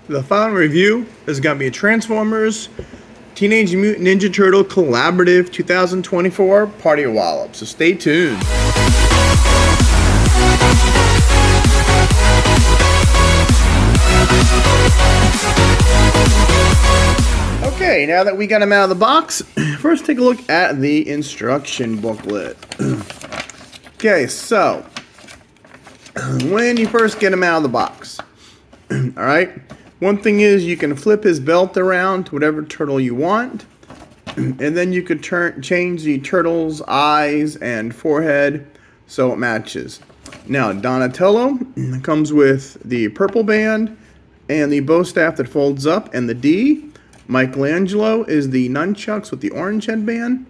The final review is going to be a Transformers Teenage Mutant Ninja Turtle Collaborative 2024 Party of Wallop. So stay tuned. Okay, now that we got them out of the box, first take a look at the instruction booklet. Okay, so when you first get them out of the box, alright, one thing is you can flip his belt around to whatever turtle you want, and then you could change the turtle's eyes and forehead so it matches. Now, Donatello comes with the purple band and the bow staff that folds up and the D. Michelangelo is the nunchucks with the orange headband.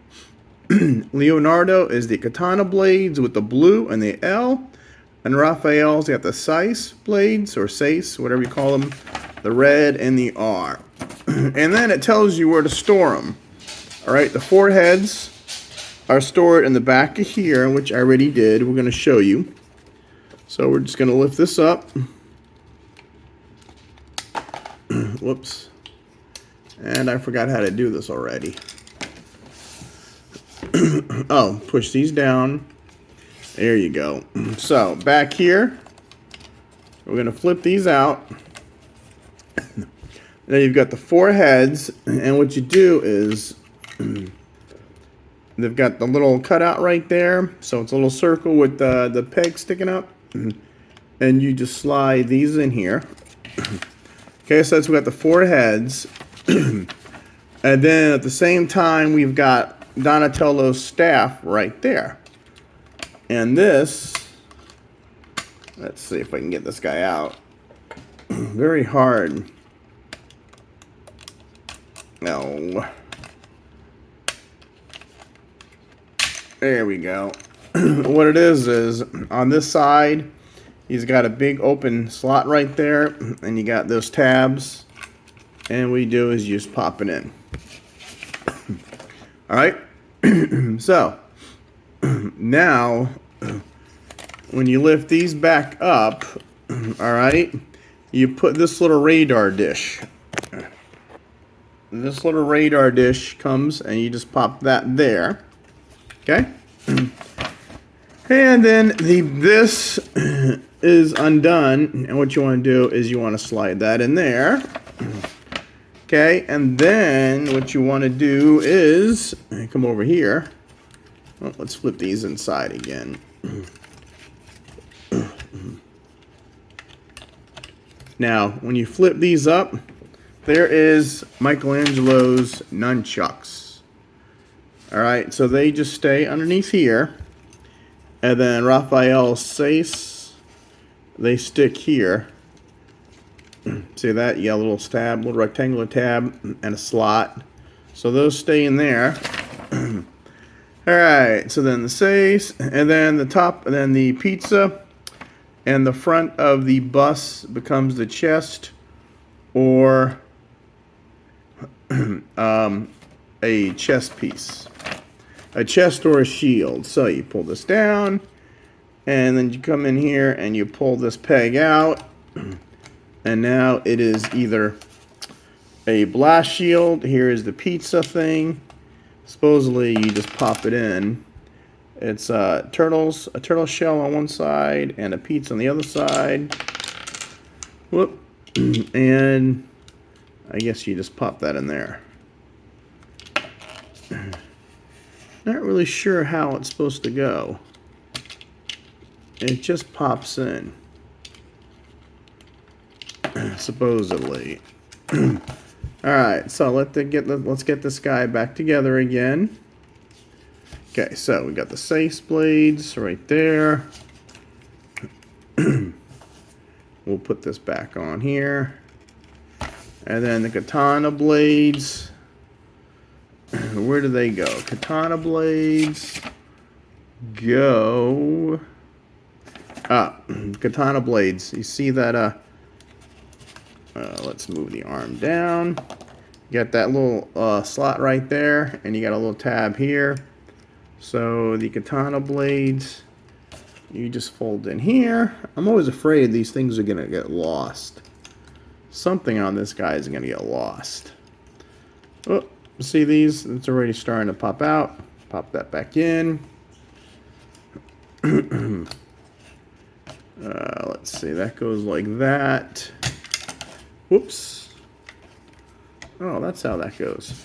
Leonardo is the katana blades with the blue and the L. And Raphael's got the Seiss blades, or Seiss, whatever you call them, the red and the R. And then it tells you where to store them. Alright, the foreheads are stored in the back of here, which I already did. We're going to show you. So we're just going to lift this up. Whoops. And I forgot how to do this already. Oh, push these down. There you go. So, back here, we're going to flip these out. Then you've got the four heads, and what you do is, they've got the little cutout right there, so it's a little circle with the peg sticking up, and you just slide these in here. Okay, so that's, we got the four heads. And then at the same time, we've got Donatello's staff right there. And this, let's see if I can get this guy out. Very hard. No. There we go. What it is on this side, he's got a big open slot right there, and you got those tabs. And what you do is you just pop it in. Alright? So, now, when you lift these back up, alright, you put this little radar dish. This little radar dish comes and you just pop that there. Okay? And then this is undone, and what you want to do is you want to slide that in there. Okay, and then what you want to do is come over here. Well, let's flip these inside again. Now, when you flip these up, there is Michelangelo's nunchucks. Alright, so they just stay underneath here. And then Raphael's Seiss, they stick here. See that? You got a little tab, little rectangular tab, and a slot. So those stay in there. Alright, so then the Seiss, and then the top, and then the pizza, and the front of the bus becomes the chest, or a chest piece. A chest or a shield. So you pull this down, and then you come in here and you pull this peg out. And now it is either a blast shield. Here is the pizza thing. Supposedly you just pop it in. It's a turtle shell on one side and a pizza on the other side. Whoop. And I guess you just pop that in there. Not really sure how it's supposed to go. It just pops in. Supposedly. Alright, so let's get this guy back together again. Okay, so we got the Seiss blades right there. We'll put this back on here. And then the katana blades. Where do they go? Katana blades go. Katana blades. You see that? Let's move the arm down. You got that little slot right there, and you got a little tab here. So the katana blades, you just fold in here. I'm always afraid these things are gonna get lost. something on this guy is going to get lost. Oh, see these? It's already starting to pop out. Pop that back in. Let's see. That goes like that. Whoops. Oh, that's how that goes.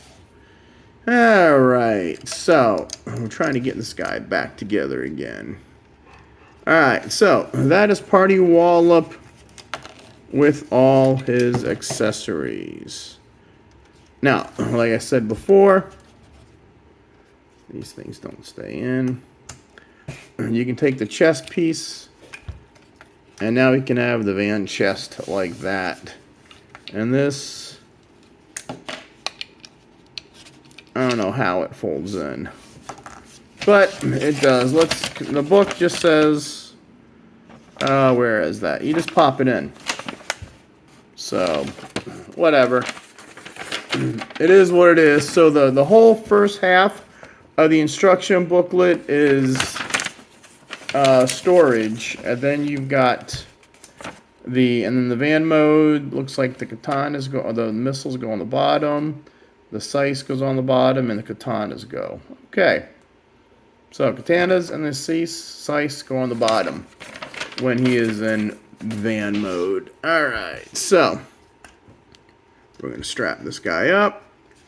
Alright, so I'm trying to get this guy back together again. Alright, so that is Party Wallop with all his accessories. Now, like I said before, these things don't stay in. You can take the chest piece, and now we can have the van chest like that. And this, I don't know how it folds in, but it does. The book just says, where is that? You just pop it in. So, whatever. It is what it is. So the whole first half of the instruction booklet is storage, and then you've got and then the van mode looks like the missiles go on the bottom, the sice goes on the bottom, and the katanas go. Okay. So katanas and the sice go on the bottom when he is in van mode. Alright, so we're going to strap this guy up.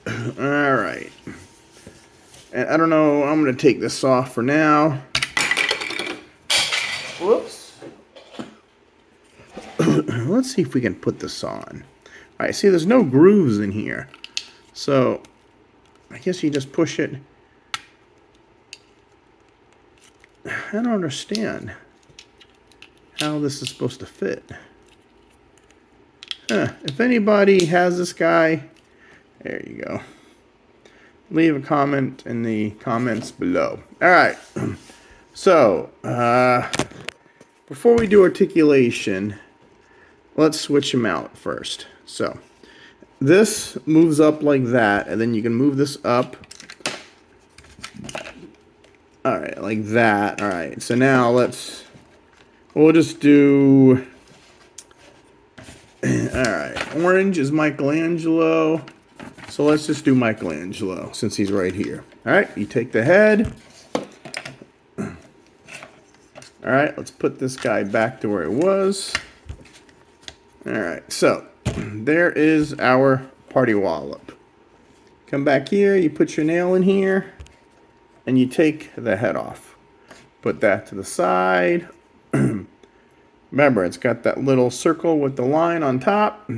Alright. And I don't know, I'm going to take this off for now. Whoops. Let's see if we can put this on. Alright, see there's no grooves in here. So, I guess you just push it. I don't understand how this is supposed to fit. If anybody has this guy, there you go. Leave a comment in the comments below. Alright, so, before we do articulation, let's switch him out first. So, this moves up like that, and then you can move this up. Alright, like that. Alright, so now we'll just do, alright, orange is Michelangelo. So let's just do Michelangelo, since he's right here. Alright, you take the head. Alright, let's put this guy back to where it was. Alright, so there is our Party Wallop. Come back here, you put your nail in here, and you take the head off. Put that to the side. Remember, it's got that little circle with the line on top.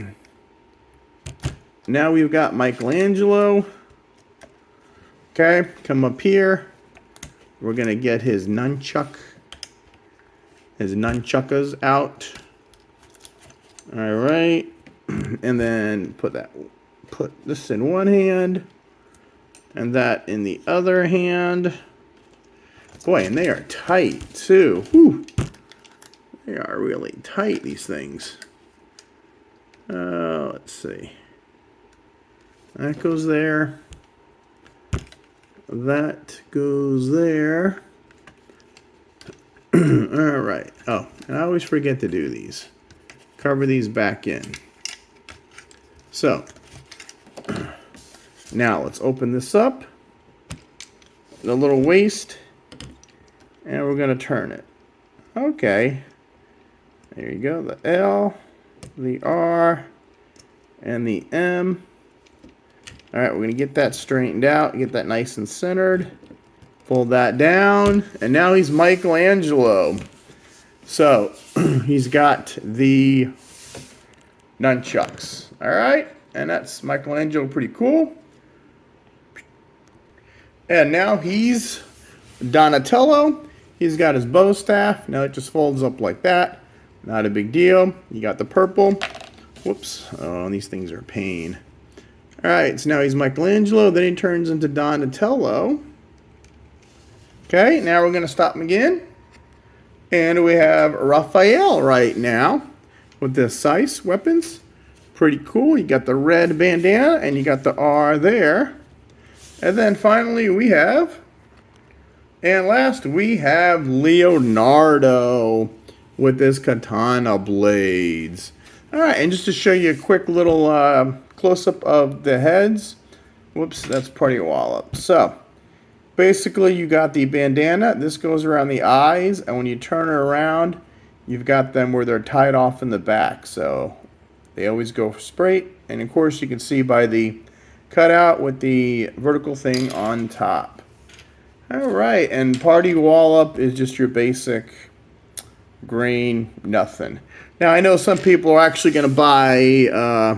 Now we've got Michelangelo. Okay, come up here. We're going to get his nunchuckas out. Alright. And then put this in one hand. And that in the other hand. Boy, and they are tight too. Whew. They are really tight, these things. Let's see. That goes there. That goes there. Alright. Oh, and I always forget to do these. Cover these back in. So, now let's open this up. The little waist. And we're going to turn it. Okay. There you go. The L, the R, and the M. Alright, we're going to get that straightened out. Get that nice and centered. Fold that down. And now he's Michelangelo. So, he's got the nunchucks. Alright. And that's Michelangelo. Pretty cool. And now he's Donatello. He's got his bow staff. Now it just folds up like that. Not a big deal. You got the purple. Whoops. Oh, these things are a pain. Alright, so now he's Michelangelo. Then he turns into Donatello. Okay, now we're going to stop him again. And we have Raphael right now with the sice weapons. Pretty cool. You got the red bandana and you got the R there. And then finally we have, and last we have Leonardo with his katana blades. All right, and just to show you a quick little close-up of the heads. Whoops, that's Party Wallop. So, basically you got the bandana. This goes around the eyes, and when you turn it around, you've got them where they're tied off in the back. So, they always go straight. And, of course, you can see by the cutout with the vertical thing on top. All right, and Party Wallop is just your basic green nothing. Now, I know some people are actually going to buy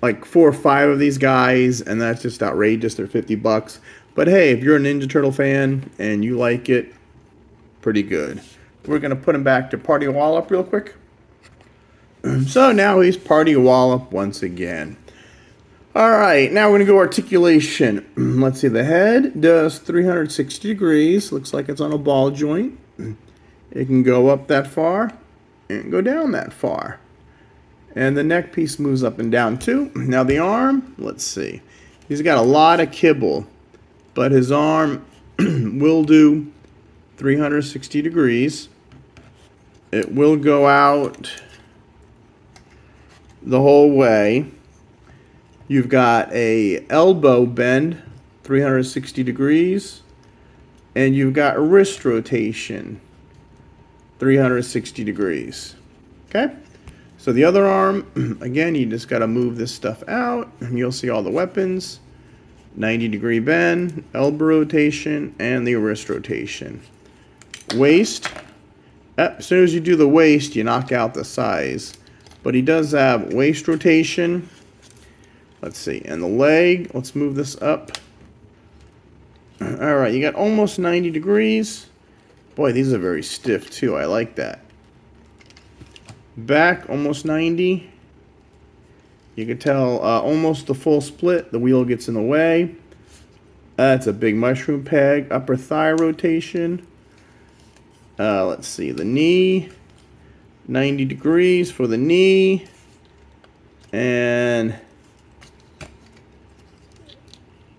like 4 or 5 of these guys, and that's just outrageous. They're 50 bucks. But hey, if you're a Ninja Turtle fan and you like it, pretty good. We're going to put him back to Party Wallop real quick. So now he's Party Wallop once again. All right, now we're going to go articulation. Let's see, the head does 360 degrees. Looks like it's on a ball joint. It can go up that far and go down that far. And the neck piece moves up and down too. Now the arm, let's see. He's got a lot of kibble, but his arm will do 360 degrees. It will go out the whole way. You've got a elbow bend, 360 degrees. And you've got a wrist rotation, 360 degrees. Okay? So the other arm, again, you just got to move this stuff out, and you'll see all the weapons. 90-degree bend, elbow rotation, and the wrist rotation. Waist, as soon as you do the waist, you knock out the size. But he does have waist rotation. Let's see, and the leg, let's move this up. All right, you got almost 90 degrees. Boy, these are very stiff too. I like that. Back, almost 90. You can tell almost the full split. The wheel gets in the way. That's a big mushroom peg. Upper thigh rotation. Let's see, the knee. 90 degrees for the knee. And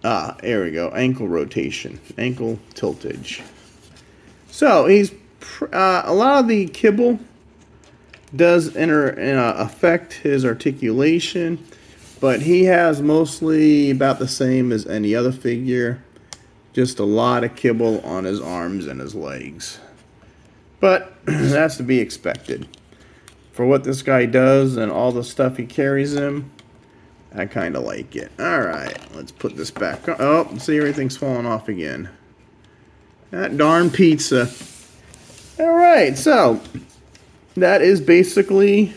there we go. Ankle rotation. Ankle tiltage. So he's a lot of the kibble does affect his articulation, but he has mostly about the same as any other figure. Just a lot of kibble on his arms and his legs. But that's to be expected. For what this guy does and all the stuff he carries him, I kind of like it. Alright, let's put this back on. Oh, see, everything's falling off again. That darn pizza. Alright, so that is basically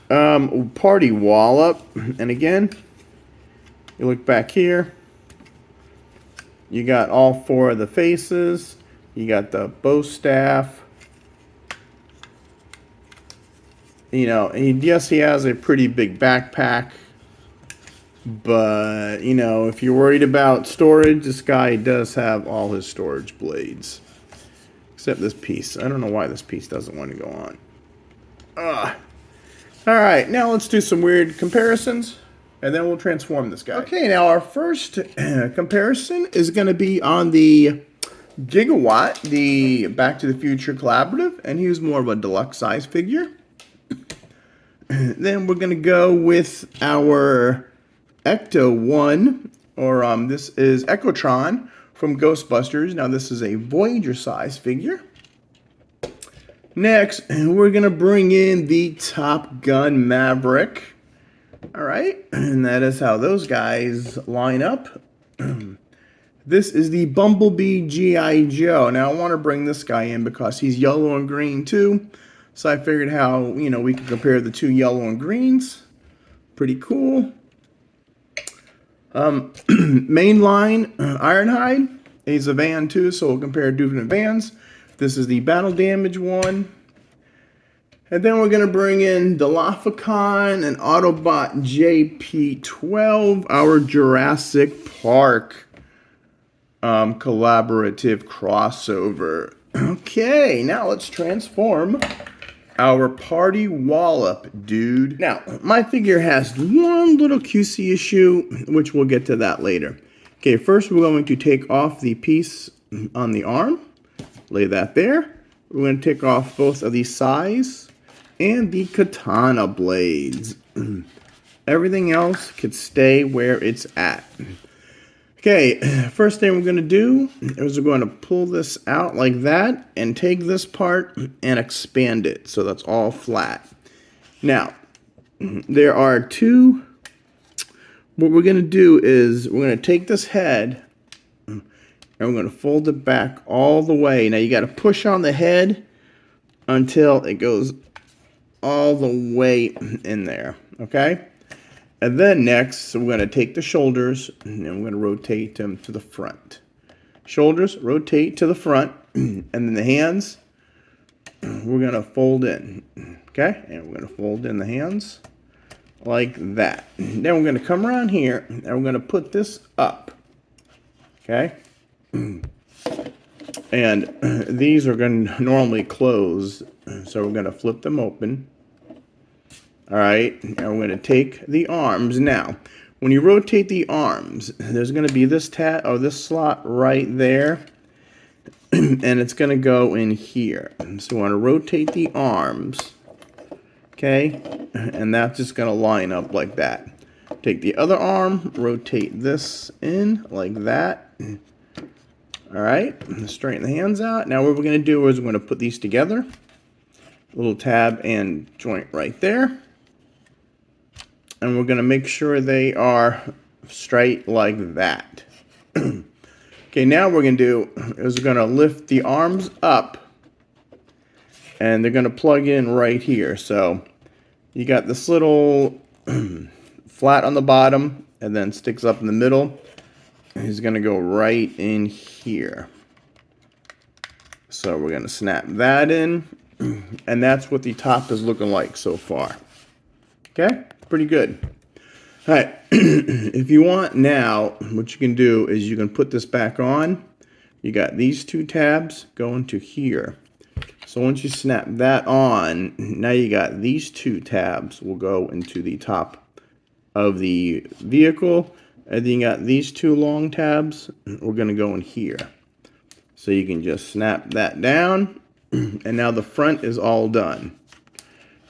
Party Wallop. And again, you look back here. You got all 4 of the faces. You got the bow staff. You know, yes, he has a pretty big backpack. But, you know, if you're worried about storage, this guy does have all his storage blades. Except this piece. I don't know why this piece doesn't want to go on. Alright, now let's do some weird comparisons. And then we'll transform this guy. Okay, now our first comparison is going to be on the Gigawatt, the Back to the Future Collaborative. And he was more of a deluxe size figure. Then we're going to go with our Ecto 1, or this is Ecotron from Ghostbusters. Now this is a Voyager size figure. Next, we're going to bring in the Top Gun Maverick. Alright, and that is how those guys line up. This is the Bumblebee G.I. Joe. Now I want to bring this guy in because he's yellow and green too. So I figured how, you know, we could compare the 2 yellow and greens. Pretty cool. Mainline Ironhide. He's a van too, so we'll compare different vans. This is the Battle Damage one. And then we're going to bring in Dilophoton and Autobot JP12, our Jurassic Park collaborative crossover. Okay, now let's transform our Party Wallop, dude. Now, my figure has one little QC issue, which we'll get to that later. Okay, first we're going to take off the piece on the arm. Lay that there. We're going to take off both of these sides. and the katana blades. Everything else could stay where it's at. Okay, first thing we're going to do is we're going to pull this out like that and take this part and expand it so that's all flat. Now, there are two. What we're going to do is we're going to take this head and we're going to fold it back all the way. Now you got to push on the head until it goes all the way in there, okay? And then next, we're going to take the shoulders and we're going to rotate them to the front. Shoulders rotate to the front, and then the hands, we're going to fold in, okay? And we're going to fold in the hands like that. Then we're going to come around here and we're going to put this up, okay? And these are going to normally close, so we're going to flip them open. All right, now we're going to take the arms. Now, when you rotate the arms, there's going to be this tab or this slot right there, and it's going to go in here. So we want to rotate the arms, okay, and that's just going to line up like that. Take the other arm, rotate this in like that. All right, straighten the hands out. Now what we're going to do is we're going to put these together. A little tab and joint right there. And we're going to make sure they are straight like that. Okay, now what we're going to do is we're going to lift the arms up. And they're going to plug in right here. So you got this little flat on the bottom and then sticks up in the middle. He's going to go right in here. So we're going to snap that in. And that's what the top is looking like so far. Okay? Pretty good. All right. If you want now, what you can do is you can put this back on. You got these two tabs going to here. So once you snap that on, now you got these two tabs will go into the top of the vehicle. And then you got these two long tabs. We're going to go in here. So you can just snap that down. And now the front is all done.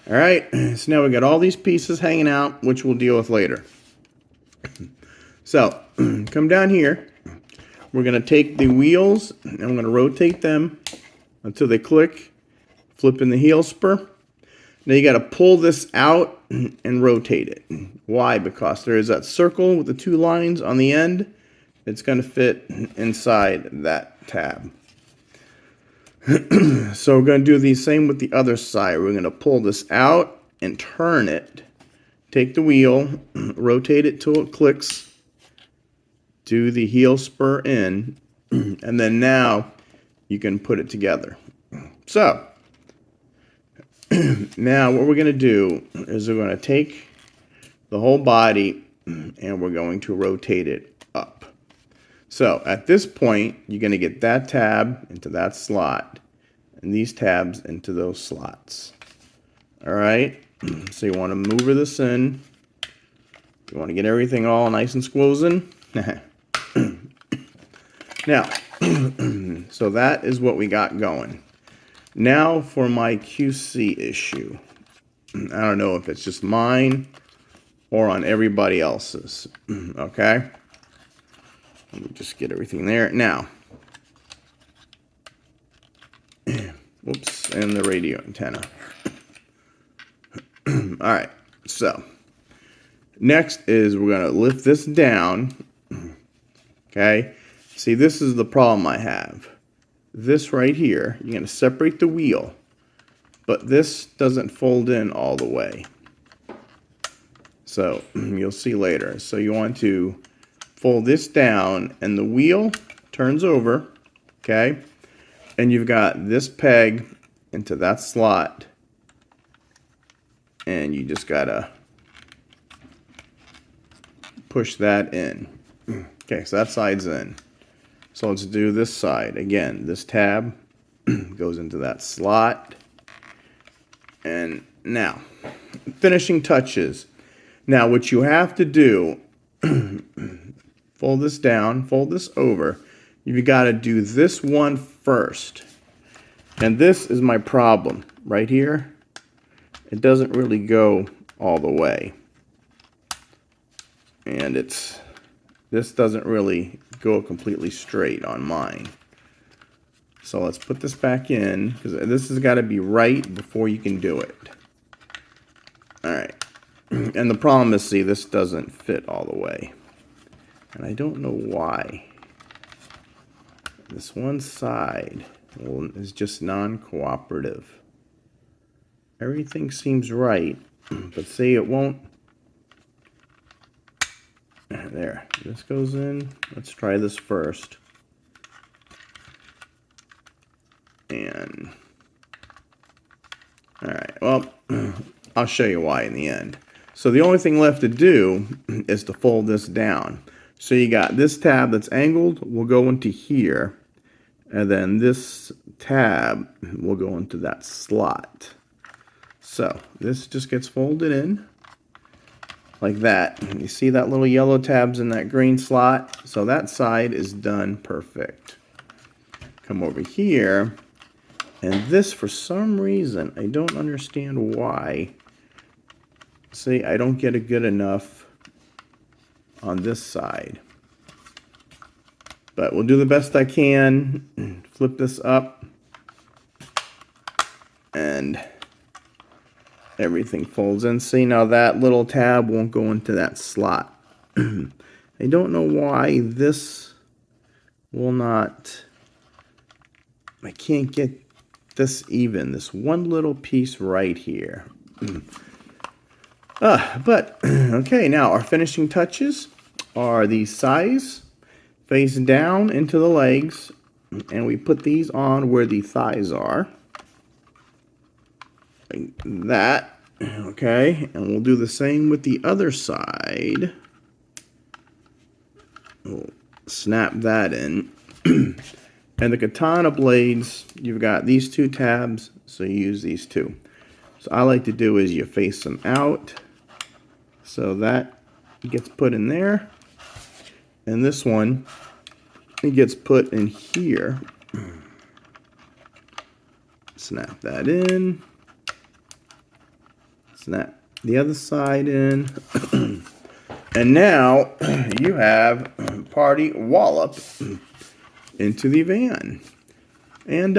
All right, so now we got all these pieces hanging out, which we'll deal with later. So, come down here. We're going to take the wheels, and I'm going to rotate them until they click, flipping the heel spur. Now you got to pull this out and rotate it. Why? Because there is that circle with the two lines on the end. It's going to fit inside that tab. So we're going to do the same with the other side. We're going to pull this out and turn it. Take the wheel, rotate it till it clicks. Do the heel spur in. And then now you can put it together. So now what we're going to do is we're going to take the whole body and we're going to rotate it up. So at this point, you're going to get that tab into that slot and these tabs into those slots. All right. So you want to maneuver this in. You want to get everything all nice and squozen. Now, so that is what we got going. Now for my QC issue. I don't know if it's just mine or on everybody else's. Okay. Let me just get everything there. Now, whoops, and the radio antenna. All right, so next is we're going to lift this down. Okay, see, this is the problem I have. This right here, you're going to separate the wheel, but this doesn't fold in all the way. So you'll see later. So you want to fold this down and the wheel turns over, okay? And you've got this peg into that slot and you just gotta push that in. Okay, so that side's in. So let's do this side. Again, this tab goes into that slot. And now, finishing touches. Now what you have to do, fold this down, fold this over. You've got to do this one first. And this is my problem right here. it doesn't really go all the way. And this doesn't really go completely straight on mine. So let's put this back in, because this has got to be right before you can do it. Alright. And the problem is, see, this doesn't fit all the way. And I don't know why. This one side is just non-cooperative. Everything seems right, but see, it won't. There, this goes in. Let's try this first. And, alright, well, I'll show you why in the end. So the only thing left to do is to fold this down. So you got this tab that's angled will go into here, and then this tab will go into that slot. So this just gets folded in like that. You see that little yellow tabs in that green slot? So that side is done perfect. Come over here, and this, for some reason, I don't understand why. See, I don't get it good enough on this side. But we'll do the best I can. Flip this up. And everything folds in. See, now that little tab won't go into that slot. I don't know why this will not. I can't get this even. This one little piece right here. But, okay, now our finishing touches are the size face down into the legs, and we put these on where the thighs are. Like that, okay, and we'll do the same with the other side. We'll snap that in. And the katana blades, you've got these two tabs, so you use these two. So I like to do is you face them out, so that gets put in there, and this one, it gets put in here. Snap that in, snap the other side in, and now you have Party Wallop into the van. And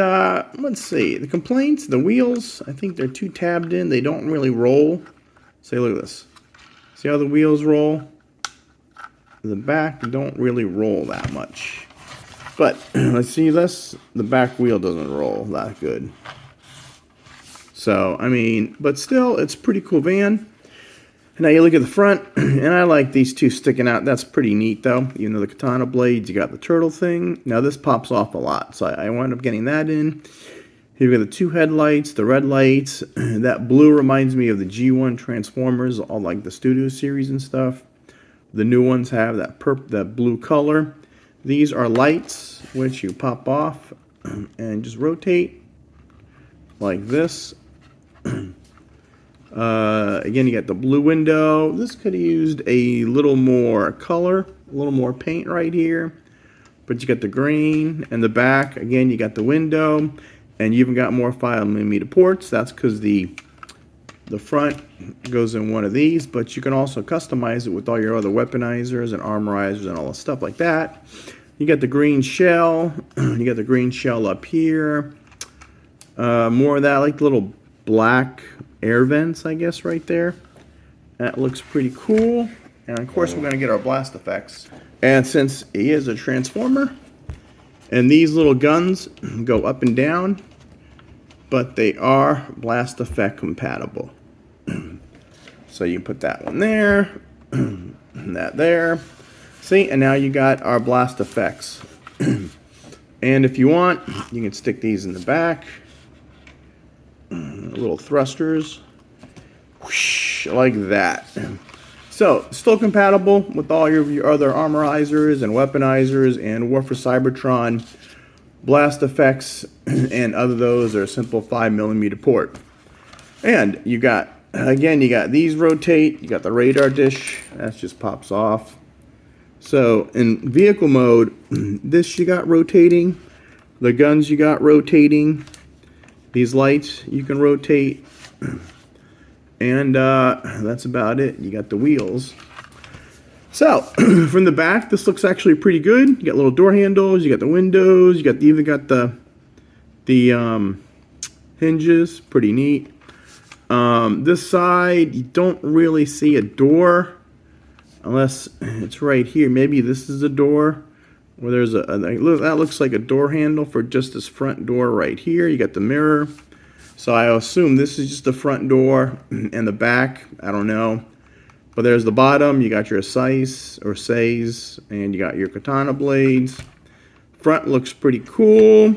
let's see, the complaints, the wheels, I think they're too tabbed in. They don't really roll. See, look at this. See how the wheels roll? The back don't really roll that much. But let's see this. The back wheel doesn't roll that good. So, I mean, but still, it's a pretty cool van. And now you look at the front, and I like these two sticking out. That's pretty neat, though. You know, the katana blades, you got the turtle thing. Now, this pops off a lot, so I wound up getting that in. You've got the two headlights, the red lights. That blue reminds me of the G1 Transformers, all like the Studio Series and stuff. The new ones have that blue color. These are lights, which you pop off and just rotate like this. Again, you got the blue window. This could have used a little more color, a little more paint right here. But you got the green and the back. Again, you got the window, and you even got more 5mm ports. That's because the front goes in one of these, but you can also customize it with all your other weaponizers and armorizers and all the stuff like that. You got the green shell. You got the green shell up here. More of that, like the little black air vents, I guess, right there. That looks pretty cool. And of course, we're going to get our blast effects. And since he is a transformer, and these little guns go up and down, but they are blast effect compatible. So you put that one there, and that there. See, and now you got our blast effects. And if you want, you can stick these in the back. Little thrusters. Whoosh, like that. So, still compatible with all your other armorizers and weaponizers and War for Cybertron blast effects, and other those are a simple 5mm port. And you got, again, you got these rotate, you got the radar dish, that just pops off. So, in vehicle mode, this you got rotating, the guns you got rotating, these lights you can rotate. And that's about it. You got the wheels. So, from the back, this looks actually pretty good. You got little door handles, you got the windows, you even got the hinges, pretty neat. This side, you don't really see a door, unless it's right here. Maybe this is a door, where there's that looks like a door handle for just this front door right here. You got the mirror. So I assume this is just the front door, and the back, I don't know. But there's the bottom, you got your sais, and you got your katana blades. Front looks pretty cool.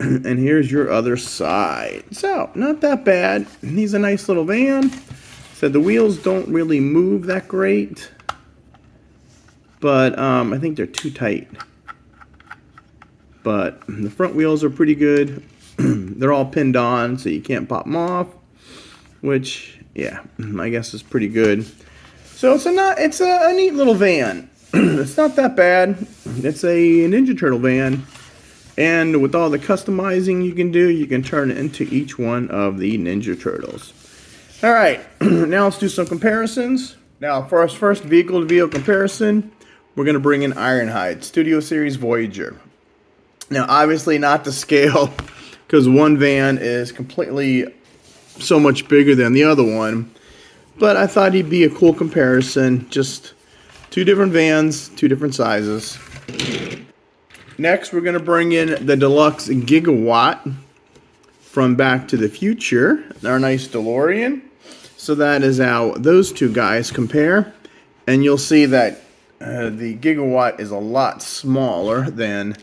And here's your other side. So, not that bad. He's a nice little van. So the wheels don't really move that great. But I think they're too tight. But the front wheels are pretty good. They're all pinned on, so you can't pop them off. Which, yeah, I guess is pretty good. So it's a neat little van. It's not that bad. It's a Ninja Turtle van. And with all the customizing you can do, you can turn it into each one of the Ninja Turtles. Alright, now let's do some comparisons. Now, for our first vehicle-to-vehicle comparison, we're going to bring in Ironhide, Studio Series Voyager. Now, obviously not to scale, because one van is completely so much bigger than the other one. But I thought he'd be a cool comparison. Just two different vans, two different sizes. Next, we're going to bring in the Deluxe Gigawatt from Back to the Future, our nice DeLorean. So that is how those two guys compare. And you'll see that the Gigawatt is a lot smaller than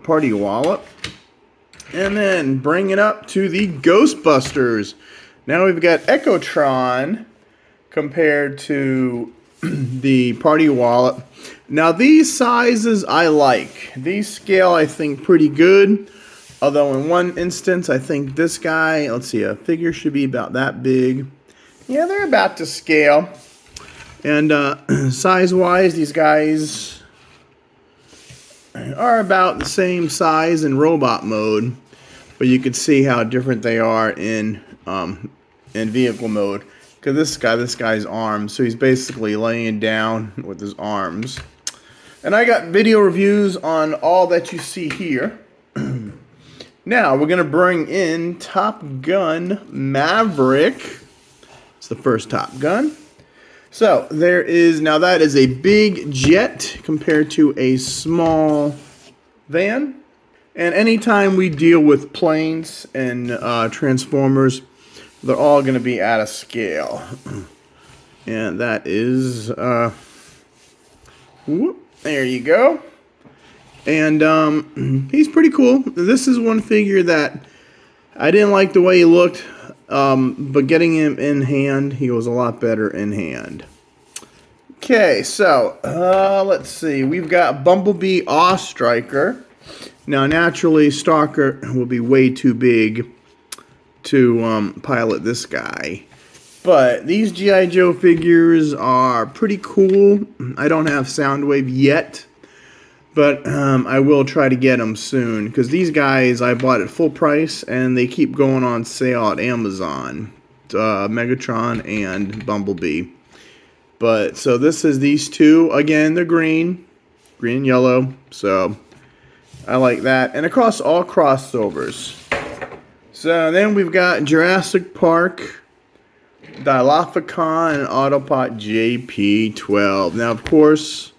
Party Wallop. And then bring it up to the Ghostbusters. Now we've got Echotron compared to the Party Wallop. Now these sizes I like. These scale, I think, pretty good. Although in one instance, I think this guy, let's see, a figure should be about that big. Yeah, they're about to scale. And size-wise, these guys are about the same size in robot mode. But you can see how different they are in vehicle mode. Because this guy's arms, so he's basically laying down with his arms. And I got video reviews on all that you see here. Now, we're going to bring in Top Gun Maverick. It's the first Top Gun. So, now that is a big jet compared to a small van. And anytime we deal with planes and Transformers, they're all going to be out of scale. And that is, there you go. And he's pretty cool. This is one figure that I didn't like the way he looked, but getting him in hand, he was a lot better in hand. Okay, so let's see. We've got Bumblebee Awe Striker. Now, naturally, Stalker will be way too big to pilot this guy. But these G.I. Joe figures are pretty cool. I don't have Soundwave yet, but I will try to get them soon. Because these guys I bought at full price, and they keep going on sale at Amazon. Megatron and Bumblebee. But, so this is these two. Again, they're green and yellow. So, I like that. And across all crossovers. So, then we've got Jurassic Park, Dilophoncon, and Autobot JP12. Now, of course,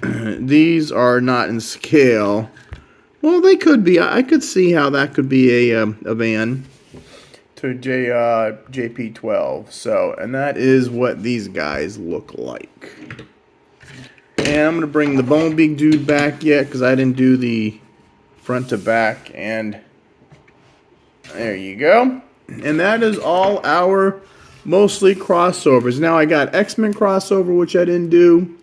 these are not in scale. Well, they could be. I could see how that could be a van to JP12. So, and that is what these guys look like. And I'm going to bring the Bumblebee dude back yet, because I didn't do the front to back. And there you go. And that is all our mostly crossovers. Now I got X-Men crossover, which I didn't do.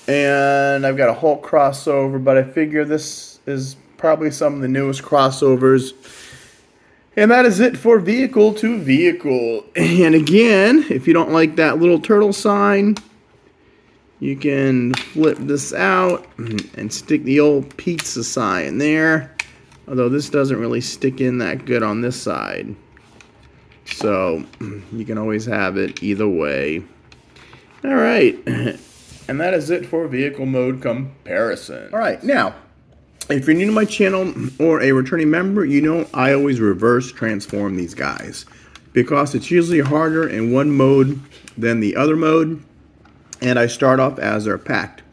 And I've got a Hulk crossover, but I figure this is probably some of the newest crossovers. And that is it for vehicle to vehicle. And again, if you don't like that little turtle sign, you can flip this out and stick the old pizza sign there. Although this doesn't really stick in that good on this side. So you can always have it either way. All right. And that is it for vehicle mode comparison. All right. Now, if you're new to my channel or a returning member, you know I always reverse transform these guys because it's usually harder in one mode than the other mode. And I start off as they're packed.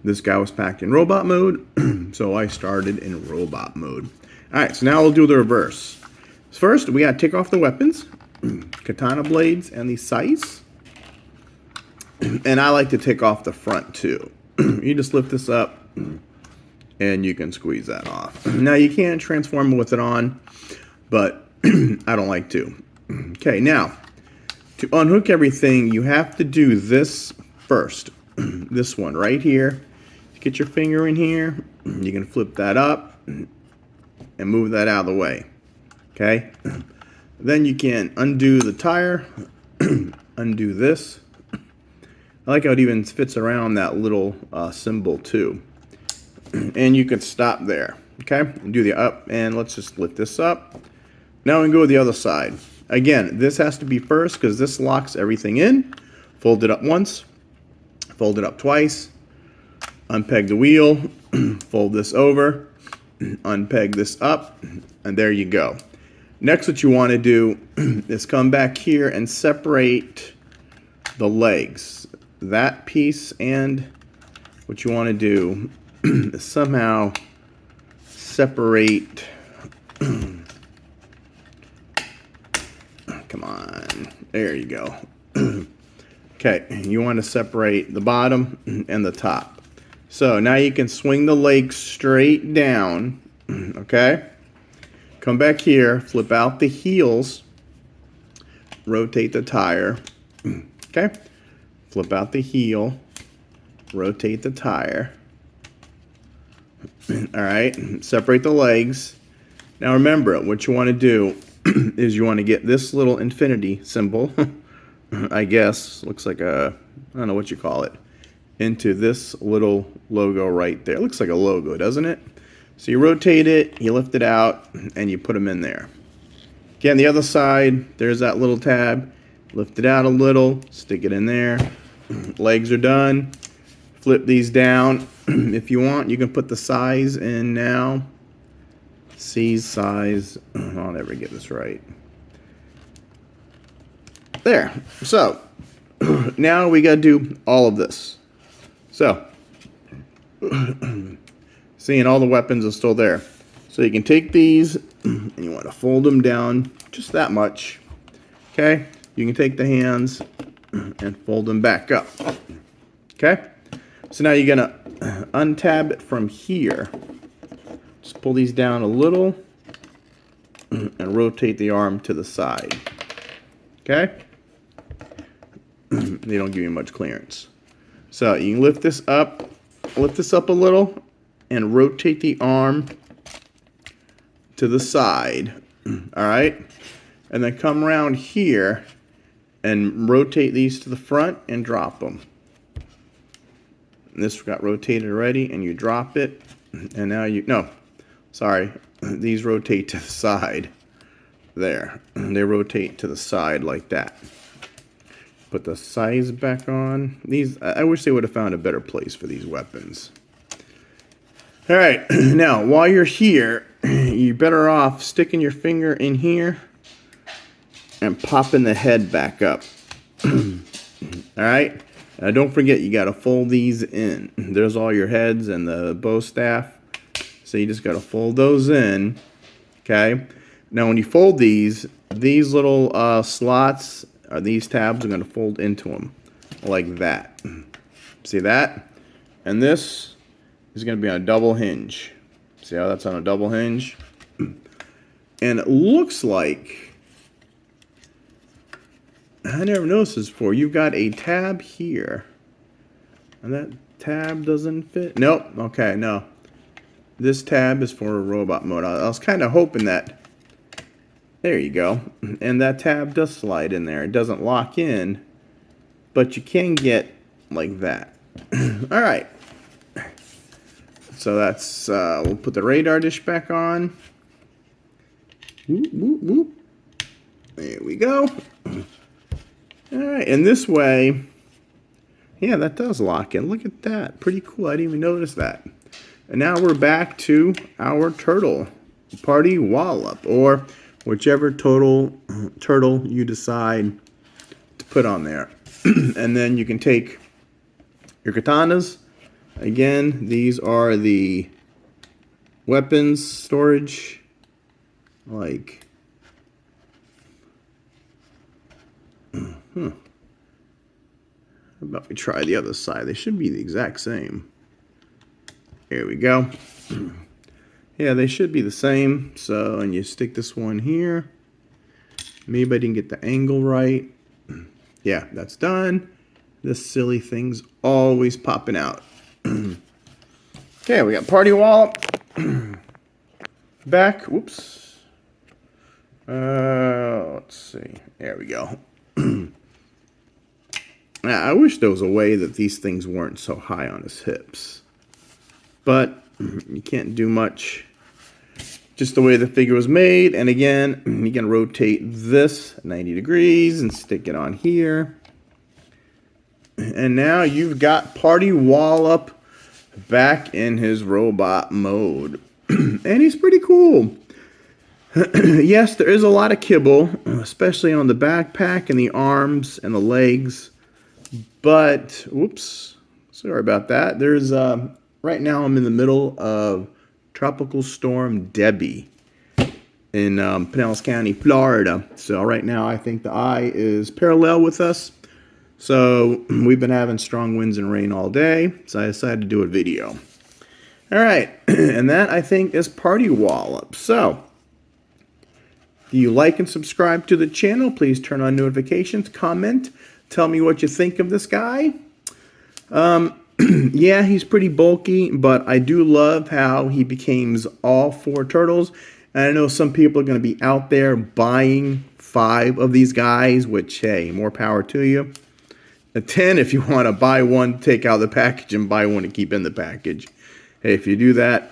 This guy was packed in robot mode, so I started in robot mode. All right, so now we'll do the reverse. First, we got to take off the weapons, katana blades, and the scythes. And I like to take off the front too. You just lift this up, and you can squeeze that off. Now, you can transform with it on, but I don't like to. Okay, now, to unhook everything, you have to do this first. This one right here. Get your finger in here. You can flip that up and move that out of the way. Okay? Then you can undo the tire. Undo this. I like how it even fits around that little symbol too. And you can stop there. Okay? Do the up, and let's just lift this up. Now we can go to the other side. Again, this has to be first because this locks everything in. Fold it up once. Fold it up twice. Unpeg the wheel. Fold this over. Unpeg this up. And there you go. Next, what you want to do is come back here and separate the legs. That piece, and what you want to do is somehow separate. Come on. There you go. Okay, you want to separate the bottom and the top. So now you can swing the legs straight down. Okay? Come back here, flip out the heels, rotate the tire. Okay? Flip out the heel, rotate the tire. Alright, separate the legs. Now remember, what you want to do is you want to get this little infinity symbol, I guess, looks like a, I don't know what you call it, into this little logo right there. It looks like a logo, doesn't it? So you rotate it, you lift it out, and you put them in there. Again, the other side, there's that little tab. Lift it out a little, stick it in there. Legs are done. Flip these down. If you want, you can put the size in now. C's size. I'll never get this right. There. So, now we got to do all of this. So, seeing all the weapons are still there. So you can take these and you want to fold them down just that much. Okay? You can take the hands and fold them back up. Okay? So now you're going to untab it from here. Just pull these down a little and rotate the arm to the side. Okay? They don't give you much clearance. So you can lift this up a little and rotate the arm to the side. Alright? And then come around here and rotate these to the front and drop them. And this got rotated already, and you drop it. And now you, no, sorry, these rotate to the side. There. And they rotate to the side like that. Put the size back on. These, I wish they would have found a better place for these weapons. Alright, now while you're here, you're better off sticking your finger in here and popping the head back up. Alright, now don't forget you got to fold these in. There's all your heads and the bow staff. So you just got to fold those in. Okay, now when you fold these little slots, or these tabs, are going to fold into them like that. See that? And this is going to be on a double hinge. See how that's on a double hinge? And it looks like, I never noticed this before, you've got a tab here. And that tab doesn't fit. Nope. Okay, no. This tab is for robot mode. I was kind of hoping that. There you go. And that tab does slide in there. It doesn't lock in, but you can get like that. Alright. So that's, we'll put the radar dish back on. Whoop, whoop, whoop. There we go. Alright, and this way, yeah, that does lock in. Look at that. Pretty cool. I didn't even notice that. And now we're back to our turtle. Party Wallop, or whichever turtle you decide to put on there. And then you can take your katanas. Again, these are the weapons storage. Like, how about we try the other side? They should be the exact same. Here we go. Yeah, they should be the same. So, and you stick this one here. Maybe I didn't get the angle right. Yeah, that's done. This silly thing's always popping out. Okay, we got Party Wallop. Back. Whoops. Let's see. There we go. Now, I wish there was a way that these things weren't so high on his hips. But you can't do much. Just the way the figure was made. And again, you can rotate this 90 degrees and stick it on here. And now you've got Party Wallop back in his robot mode. And he's pretty cool. Yes, there is a lot of kibble, especially on the backpack and the arms and the legs. But, whoops, sorry about that. There's, right now I'm in the middle of Tropical Storm Debbie in Pinellas County, Florida. So right now I think the eye is parallel with us. So we've been having strong winds and rain all day. So I decided to do a video. All right, and that I think is Party Wallop. So if you like and subscribe to the channel, please turn on notifications, comment, tell me what you think of this guy. Yeah, he's pretty bulky, but I do love how he becomes all 4 turtles. And I know some people are going to be out there buying 5 of these guys, which, hey, more power to you. A 10 if you want to buy one, take out the package, and buy one to keep in the package. Hey, if you do that,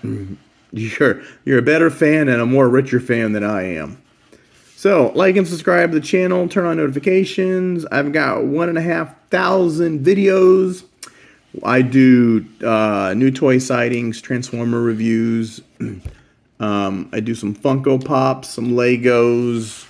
you're a better fan and a more richer fan than I am. So, like and subscribe to the channel, turn on notifications. I've got 1,500 videos. I do new toy sightings, Transformer reviews. I do some Funko Pops, some Legos,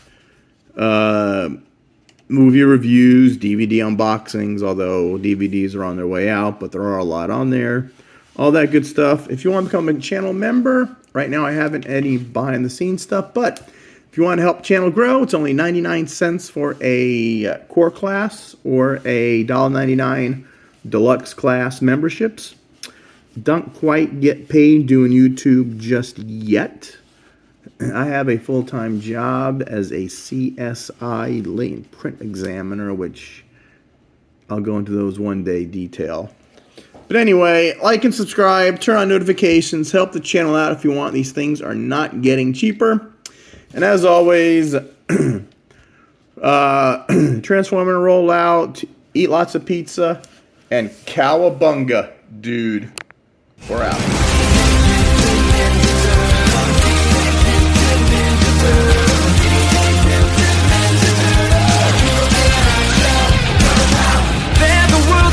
movie reviews, DVD unboxings, although DVDs are on their way out, but there are a lot on there. All that good stuff. If you want to become a channel member, right now I haven't any behind the scenes stuff, but if you want to help the channel grow, it's only 99 cents for a core class or a $1.99 deluxe class memberships. Don't quite get paid doing YouTube just yet. I have a full-time job as a CSI latent print examiner, which I'll go into those one day detail. But anyway, like and subscribe, turn on notifications, help the channel out if you want. These things are not getting cheaper. And as always, Transformer rollout, eat lots of pizza, and COWABUNGA, dude. We're out.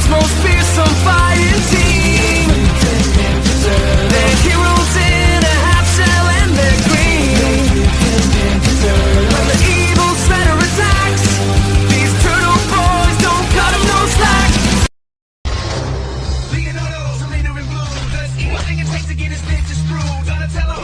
Most fearsome fighting team. They're heroes in a half shell and they're green. When the evil spreader attacks, these turtle boys don't cut them no slack. Leonardo's a leader in blue. Does anything it takes to get his bitches through. Donatello